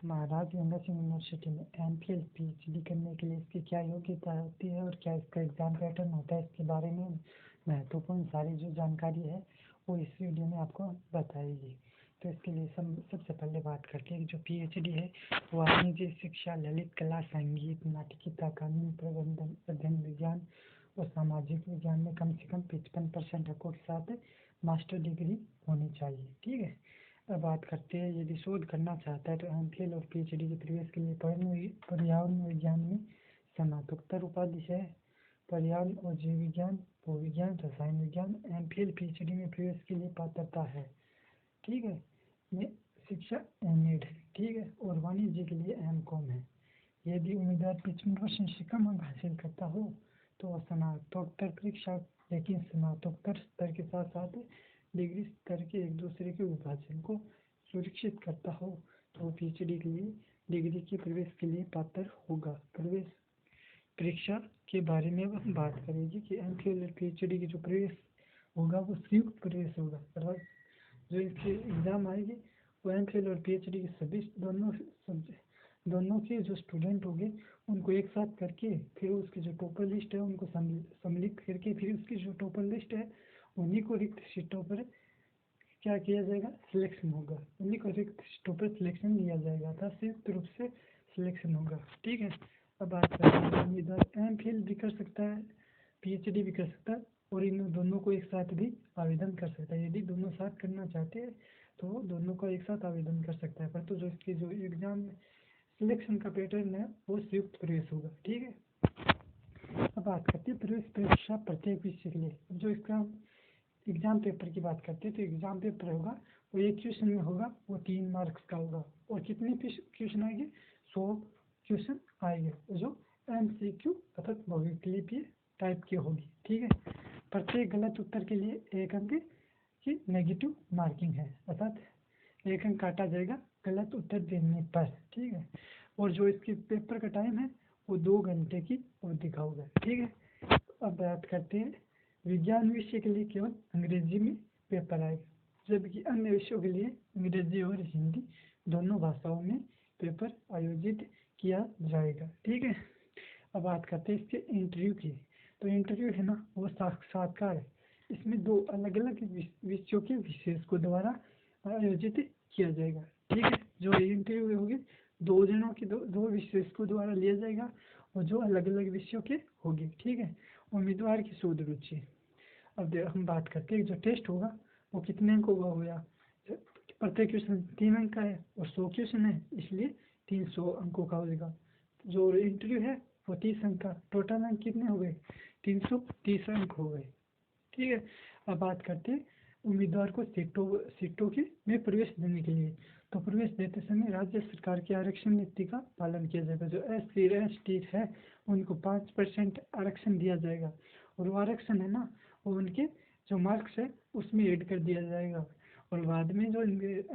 महाराज Ganga Singh university में MPhil PhD करने के लिए इसकी क्या योग्यता होती है और क्या इसका एग्ज़ाम पैटर्न होता है, इसके बारे में महत्वपूर्ण सारी जो जानकारी है वो इस वीडियो में आपको बताएगी। तो इसके लिए सबसे पहले बात करते हैं कि जो पीएचडी है वो वाणिज्य शिक्षा, ललित कला, संगीत, नाटकीयता, कानून प्रबंधन, अध्ययन विज्ञान और सामाजिक विज्ञान में कम से कम 55% अंकों के साथ मास्टर डिग्री होनी चाहिए। ठीक है। अब बात करते हैं, यदि शोध करना चाहता है तो एमफिल और पीएचडी के प्रवेश के लिए पर्यावरण विज्ञान में स्नातकोत्तर उपाधि है। पर्यावरण और जीव विज्ञान, भूविज्ञान, रसायन विज्ञान एमफिल पीएचडी में प्रवेश के लिए पात्रता है। ठीक है। में शिक्षा एमएड है। ठीक है। और वाणिज्य के लिए एमकॉम है। यदि उम्मीदवार 55% से कम अंक हासिल करता हो तो स्नातकोत्तर परीक्षा, लेकिन स्नातकोत्तर स्तर के साथ साथ डिग्री स्तर के एक दूसरे के विभाजन को सुरक्षित करता हो तो पीएचडी के लिए डिग्री के प्रवेश के लिए पात्र होगा। प्रवेश परीक्षा के बारे में अब हम बात करेंगे कि एमफिल और पीएचडी की जो प्रवेश होगा वो संयुक्त प्रवेश होगा। अर्थात जो इसके एग्ज़ाम आएगी वो एमफिल और पीएचडी के सभी दोनों के जो स्टूडेंट होंगे उनको एक साथ करके फिर उसकी जो टोटल लिस्ट है उनको सम्मिलित करके फिर उसकी जो टोटल लिस्ट है उन्हीं को रिक्त सीटों पर क्या किया जाएगा, सिलेक्शन होगा। उन्हीं को रिक्त सीटों पर सिलेक्शन लिया जाएगा, अर्थात संयुक्त रूप से सिलेक्शन होगा। ठीक है। अब बात करते हैं, उम्मीदवार एमफिल भी कर सकता है, पीएचडी भी कर सकता है और इन दोनों को एक साथ भी आवेदन कर सकता है। यदि दोनों साथ करना चाहते हैं तो दोनों का एक साथ आवेदन कर सकता है, परंतु जो इसके जो एग्जाम सिलेक्शन का पैटर्न है वो संयुक्त प्रवेश होगा। ठीक है। अब बात करते हैं प्रवेश परीक्षा प्रत्येक विषय के लिए। जो इसका एग्जाम पेपर की बात करते हैं तो एग्जाम पेपर होगा वो एक क्वेश्चन में होगा, वो 3 मार्क्स का होगा और कितने क्वेश्चन आएंगे, 100 क्वेश्चन आएंगे जो एमसीक्यू अर्थात बहुविकल्पीय टाइप की होगी। ठीक है। प्रत्येक गलत उत्तर के लिए 1 अंक की नेगेटिव मार्किंग है, अर्थात 1 अंक काटा जाएगा गलत उत्तर देने पर। ठीक है। और जो इसके पेपर का टाइम है वो 2 घंटे की अवधि का होगा। ठीक है। अब बात करते हैं, विज्ञान विषय के लिए केवल अंग्रेजी में पेपर आएगा, जबकि अन्य विषयों के लिए अंग्रेजी और हिंदी दोनों भाषाओं में पेपर आयोजित किया जाएगा। ठीक है। अब बात करते हैं इसके इंटरव्यू की। तो इंटरव्यू है ना वो साक्षात्कार है। इसमें 2 अलग अलग विषयों के विशेषज्ञों द्वारा आयोजित किया जाएगा। ठीक है। जो इंटरव्यू होगी 2 जनों की दो विशेषज्ञों द्वारा लिया जाएगा और जो अलग अलग विषयों के होगी। ठीक है। उम्मीदवार की शोध रुचि। अब हम बात करते हैं जो टेस्ट होगा वो कितने अंकों का होगा। प्रत्येक क्वेश्चन 3 अंक का है और 100 क्वेश्चन है, इसलिए 300 अंकों का होगा। जो इंटरव्यू है वो 30 अंक का, टोटल अंक कितने हो गए, 330 अंक हो गए। ठीक है। अब बात करते हैं उम्मीदवार को सीटों के में प्रवेश देने के लिए। तो प्रवेश देते समय राज्य सरकार की आरक्षण नीति का पालन किया जाएगा। जो SC ST है उनको 5% आरक्षण दिया जाएगा और वो आरक्षण है ना वो उनके जो मार्क्स है उसमें ऐड कर दिया जाएगा। और बाद में जो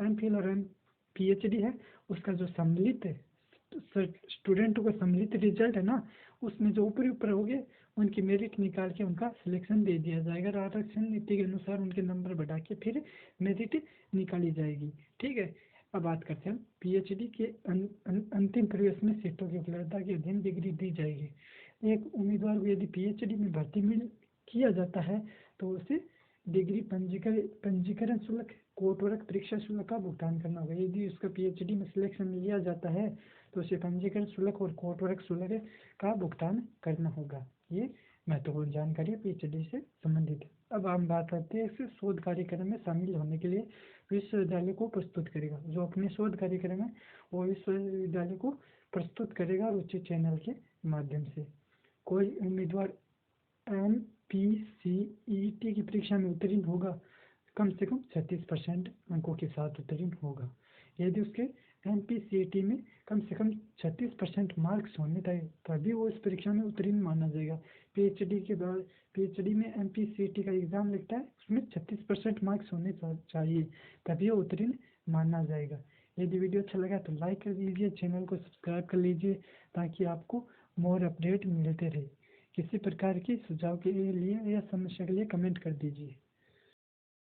एमफिल और पीएचडी है उसका जो सम्मिलित स्टूडेंटों का सम्मिलित रिजल्ट है ना उसमें जो ऊपर हो गए उनकी मेरिट निकाल के उनका सिलेक्शन दे दिया जाएगा। आरक्षण नीति के अनुसार उनके नंबर बढ़ा के फिर मेरिट निकाली जाएगी। ठीक है। अब बात करते हैं पीएचडी के अंतिम प्रवेश में सीटों की उपलब्धता के अधीन डिग्री दी जाएगी। एक उम्मीदवार को यदि पीएचडी में भर्ती किया जाता है तो उसे डिग्री पंजीकरण शुल्क, कोटवर्क परीक्षा शुल्क का भुगतान करना होगा। यदि उसका पीएचडी में सिलेक्शन लिया जाता है तो उसे पंजीकरण शुल्क और कोटवर्क शुल्क का भुगतान करना होगा। ये महत्वपूर्ण जानकारी पीएचडी से संबंधित है। अब हम बात करते हैं इस शोध कार्यक्रम में शामिल होने के लिए विश्वविद्यालय को प्रस्तुत करेगा। जो अपने शोध कार्यक्रम है वो विश्वविद्यालय को प्रस्तुत करेगा उचित चैनल के माध्यम से। कोई उम्मीदवार MPCET की परीक्षा में उत्तीर्ण होगा, कम से कम 36% अंकों के साथ उत्तीर्ण होगा। यदि उसके MPCET में कम से कम 36% मार्क्स होने चाहिए तभी वो इस परीक्षा में उत्तीर्ण माना जाएगा। पीएचडी के बाद पीएचडी में MPCET का एग्ज़ाम लगता है, उसमें 36% मार्क्स होने चाहिए तभी वो उत्तीर्ण माना जाएगा। यदि वीडियो अच्छा लगा तो लाइक कर दीजिए, चैनल को सब्सक्राइब कर लीजिए ताकि आपको मोर अपडेट मिलते रहे। किसी प्रकार की सुझाव के लिए या समस्या के लिए कमेंट कर दीजिए।